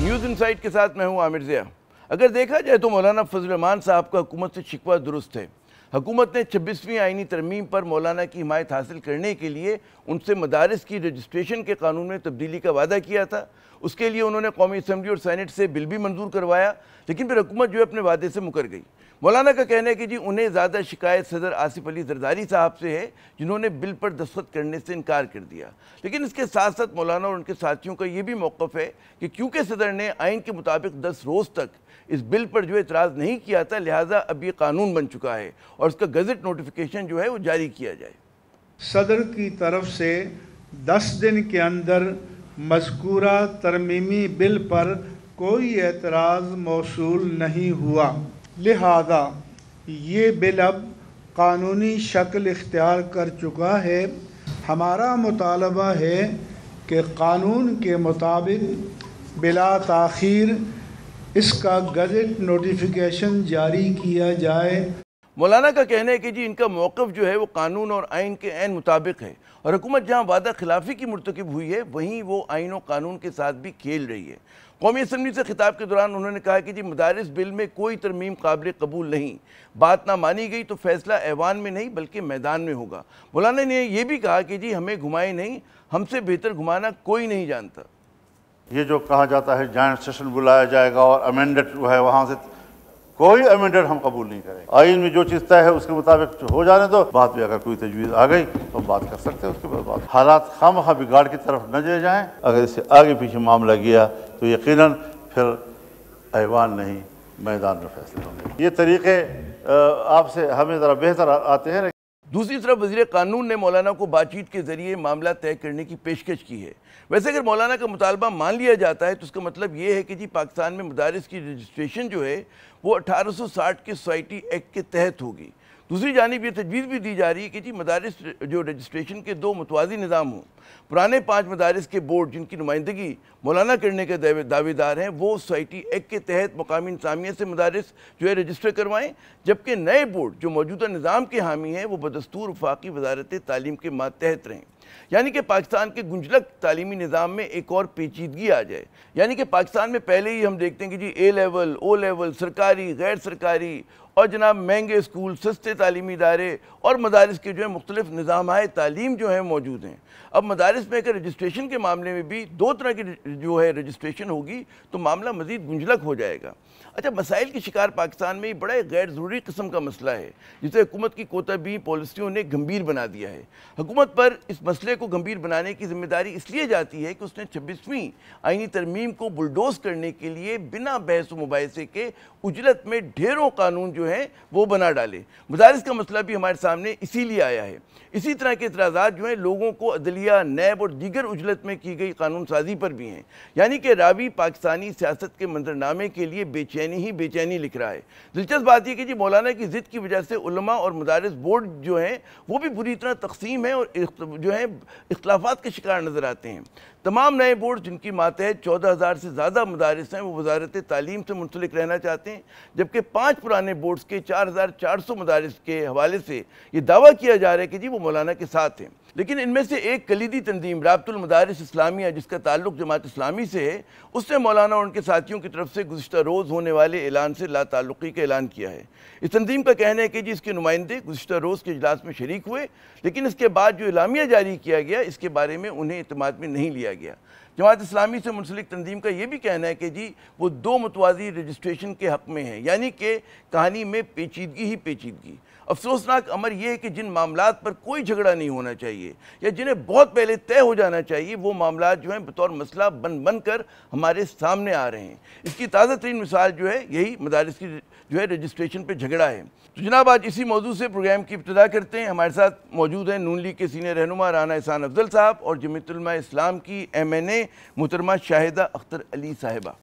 News insight के साथ मैं हूं आमिर ज़िया। अगर देखा जाए तो मौलाना फजल रहमान साहब का हुकूमत से शिकवा दुरुस्त है। हुकूमत ने 26वीं आईनी तरमीम पर मौलाना की हिमायत हासिल करने के लिए उनसे मदारिस की रजिस्ट्रेशन के कानून में तब्दीली का वादा किया था। उसके लिए उन्होंने कौमी असम्बली और सीनेट से बिल भी मंजूर करवाया, लेकिन फिर हुकूमत जो है अपने वादे से मुकर गई। मौलाना का कहना है कि जी उन्हें ज़्यादा शिकायत सदर आसिफ अली जरदारी साहब से है, जिन्होंने बिल पर दस्तखत करने से इनकार कर दिया। लेकिन इसके साथ साथ मौलाना और उनके साथियों का ये भी मौक़िफ़ है कि क्योंकि सदर ने आइन के मुताबिक 10 रोज़ तक इस बिल पर जो एतराज़ नहीं किया था, लिहाजा अब ये कानून बन चुका है और उसका गज़ट नोटिफिकेशन जो है वो जारी किया जाए। सदर की तरफ से 10 दिन के अंदर मज़कूरा तरमीमी बिल पर कोई एतराज़ मौसूल नहीं हुआ, लिहाजा ये बिल अब कानूनी शक्ल इख्तियार कर चुका है। हमारा मुतालबा है कि कानून के मुताबिक बिला ताख़ीर इसका गज़ट नोटिफिकेशन जारी किया जाए। मौलाना का कहना है कि जी इनका मौक़िफ़ जो है वो कानून और आइन के ऐन मुताबिक है और हुकूमत जहाँ वादा खिलाफ़ी की मुर्तकिब हुई है, वहीं वो आइन और कानून के साथ भी खेल रही है। कौमी असम्बली से खिताब के दौरान उन्होंने कहा कि जी मदारिस बिल में कोई तरमीम काबिल कबूल नहीं, बात ना मानी गई तो फैसला ऐवान में नहीं बल्कि मैदान में होगा। मौलाना ने यह भी कहा कि जी हमें घुमाए नहीं, हमसे बेहतर घुमाना कोई नहीं जानता। ये जो कहा जाता है जॉइंट सेशन बुलाया जाएगा और अमेंडेड जो है वहाँ से, कोई अमेंडेड हम कबूल नहीं करें। आइन में जो चीज़ तय है उसके मुताबिक हो जाने दो, बाद में अगर कोई तजवीज़ आ गई तो हम बात कर सकते हैं। उसके बाद बात हालात खामखा बिगाड़ की तरफ न ले जाएं। अगर इससे आगे पीछे मामला गया तो यकीनन फिर ऐवान नहीं मैदान में फैसले होंगे। ये तरीक़े आपसे हमें ज़रा बेहतर आते हैं। दूसरी तरफ वज़ीर कानून ने मौलाना को बातचीत के ज़रिए मामला तय करने की पेशकश की है। वैसे अगर मौलाना का मुतालबा मान लिया जाता है तो उसका मतलब ये है कि जी पाकिस्तान में मदारिस की रजिस्ट्रेशन जो है वो 1860 के सोसाइटी एक्ट के तहत होगी। दूसरी जानिब ये तजवीज़ भी दी जा रही है कि जी मदारिस जो रजिस्ट्रेशन के 2 मुतवाज़ी निज़ाम हों। पुराने 5 मदारिस के बोर्ड जिनकी नुमाइंदगी मौलाना करने के दावेदार हैं, वो सोसाइटी एक्ट के तहत मकामी इंतज़ामिया से मदारिस जो है रजिस्टर करवाएँ, जबकि नए बोर्ड जो मौजूदा निज़ाम के हामी हैं वो बदस्तूर वफाकी वज़ारत तालीम के मातहत रहें। यानी कि पाकिस्तान के गुंजलक तालीमी निज़ाम में एक और पेचीदगी आ जाए। यानी कि पाकिस्तान में पहले ही हम देखते हैं कि जी ए लेवल, ओ लेवल, सरकारी, गैर सरकारी और जनाब महंगे स्कूल, सस्ते तालीमी इदारे और मदारिस के जो है मुख्तलिफ निज़ाम तालीम जो है मौजूद हैं। अब मदारिस में अगर रजिस्ट्रेशन के मामले में भी 2 तरह की जो है रजिस्ट्रेशन होगी तो मामला मज़ीद गुंजलक हो जाएगा। अच्छा, मसाइल के शिकार पाकिस्तान में बड़ा गैर ज़रूरी किस्म का मसला है, जिसे हुकूमत की कोताही पॉलिसियों ने गंभीर बना दिया है। हुकूमत पर इस मसले को गंभीर बनाने की जिम्मेदारी इसलिए जाती है कि उसने 26वीं आईनी तरमीम को बुलडोज करने के लिए बिना बहस व मुबाहिसे के उजलत में ढेरों कानून जो हैं वो बना डाले। मदारिस का मसला भी हमारे सामने इसीलिए आया है। इसी तरह के इतराज़ात जो हैं लोगों को अदलिया, नैब और दीगर उजलत में की गई कानून साजी पर भी हैं। यानी कि रावी पाकिस्तानी सियासत के मंजरनामे के लिए बेचैनी ही बेचैनी लिख रहा है। दिलचस्प बात यह कि जी मौलाना की ज़िद की वजह से उलमा और मदारिस बोर्ड जो हैं वो भी बुरी तरह तकसीम है और जो है इख्तलाफात के शिकार नज़र आते हैं। तमाम नए बोर्ड जिनकी मातहत 14,000 से ज़्यादा मदारिस हैं वो वजारत तालीम से मुंसलिक रहना चाहते हैं, जबकि 5 पुराने बोर्ड्स के 4,400 मदारिस के हवाले से ये दावा किया जा रहा है कि जी वो मौलाना के साथ हैं। लेकिन इनमें से एक कलीदी तंजीम राबतुल मदारिस इस्लामिया, जिसका ताल्लुक जमात इस्लामी से है, उसने मौलाना और उनके साथियों की तरफ से गुज़िश्ता रोज़ होने वाले ऐलान से लाताल्लुक़ी का ऐलान किया है। इस तंजीम का कहना है कि जी इसके नुमाइंदे गुज़िश्ता रोज़ के इजलास में शरीक हुए, लेकिन इसके बाद जो एलामिया जारी किया गया इसके बारे में उन्हें इत्मीनान में नहीं लिया गया। जमात इस्लामी से मुंसलिक तंजीम का ये भी कहना है कि जी वो 2 मुतवाज़ी रजिस्ट्रेशन के हक़ में है, यानी कि कहानी में पेचीदगी ही पेचीदगी। अफसोसनाक अमर यह है कि जिन मामलात पर कोई झगड़ा नहीं होना चाहिए या जिन्हें बहुत पहले तय हो जाना चाहिए, वो मामलात जो हैं बतौर मसला बन कर हमारे सामने आ रहे हैं। इसकी ताज़ा तरीन मिसाल जो है यही मदारिस की जो है रजिस्ट्रेशन पर झगड़ा है। तो जनाब आज इसी मौजू से प्रोग्राम की इब्तिदा करते हैं। हमारे साथ मौजूद हैं नून लीग के सीनियर रहनुमा राना एहसान अफजल साहब और जमीयत उलमा इस्लाम की MNA मोहतरमा शाहिदा अख्तर अली साहिबा।